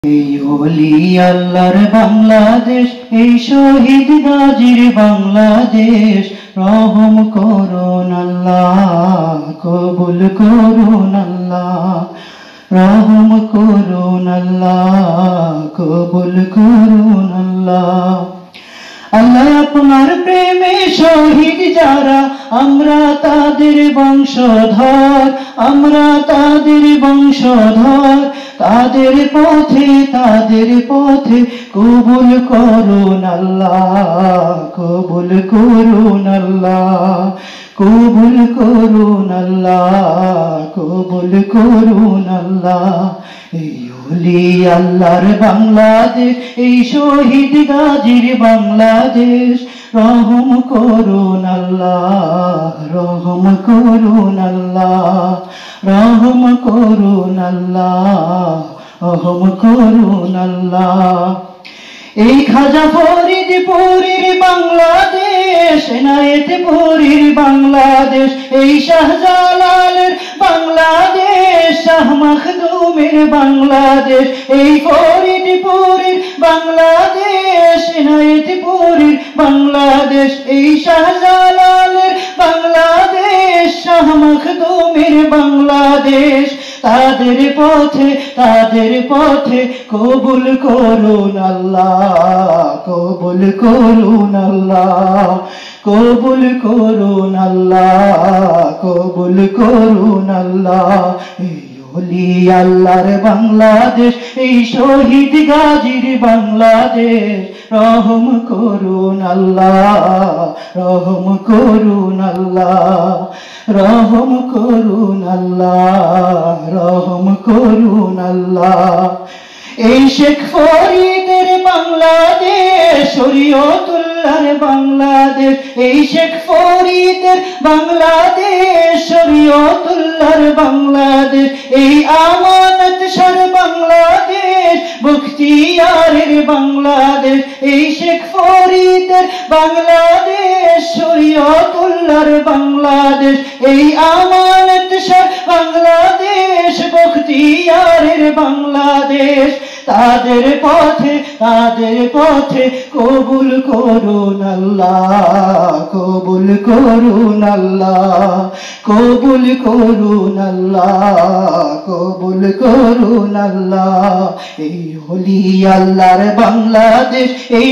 এই ওলি আল্লাহর বাংলাদেশ, এই শহীদ গাজীর বাংলাদেশ। রহম করুন আল্লাহ, কবুল করুন আল্লাহ। রহম করুন আল্লাহ, কবুল করুন আল্লাহ। আল্লাহ আপনার প্রেমে শহীদ যারা, আমরা তাদের বংশধর, আমরা তাদের বংশধর। তাদের পথে কবুল করুন আল্লাহ, কবুল করুন আল্লাহ। কবুল করুন আল্লাহ, কবুল করুন আল্লাহ। এই ওলি আল্লাহর বাংলাদেশ, এই শহীদ গাজীর বাংলাদেশ। রহম করুন আল্লাহ, রহম করুন আল্লাহ। রহম করুন আল্লাহ, রহম করুন আল্লাহ। এই খাজা ফরিদপুরের বাংলাদেশ, এনায়েতপুরের বাংলাদেশ। এই শাহজালালের বাংলাদেশ, শাহ মখদুমের বাংলাদেশ। এই ফরিদপুরের বাংলাদেশ, এনায়েতপুরের বাংলাদেশ। এই শাহজালালের বাংলাদেশ, শাহ মখদুমের বাংলাদেশ। তাদের পথে কবুল করুন আল্লাহ, কবুল করুন আল্লাহ। কবুল করুন আল্লাহ, কবুল করুন আল্লাহ। এই ওলি আল্লাহর বাংলাদেশ, এই শহীদ গাজীর বাংলাদেশ। রহম করুন আল্লাহ, রহম করুন আল্লাহ। রহম করুন আল্লাহ, রহম করুন আল্লাহ। এই শেখ ফরিদের বাংলাদেশ, শরীয়তুল্লাহর বাংলাদেশ। এই শেখ ফরিদের বাংলাদেশ, শরীয়তুল্লাহর বাংলাদেশ। এই আমানত সর বাংলাদেশ, বখতিয়ারের বাংলাদেশ। এই শেখ ফরিদের বাংলাদেশ, শরীয়তুল্লাহর বাংলাদেশ। এই আমানত সর বাংলাদেশ, বখতিয়ারের বাংলাদেশ। তাদের পথে কবুল করুন আল্লাহ, কবুল করুন আল্লাহ। কবুল করুন আল্লাহ, কবুল করুন আল্লাহ। এই ওলি আল্লাহর বাংলাদেশ, এই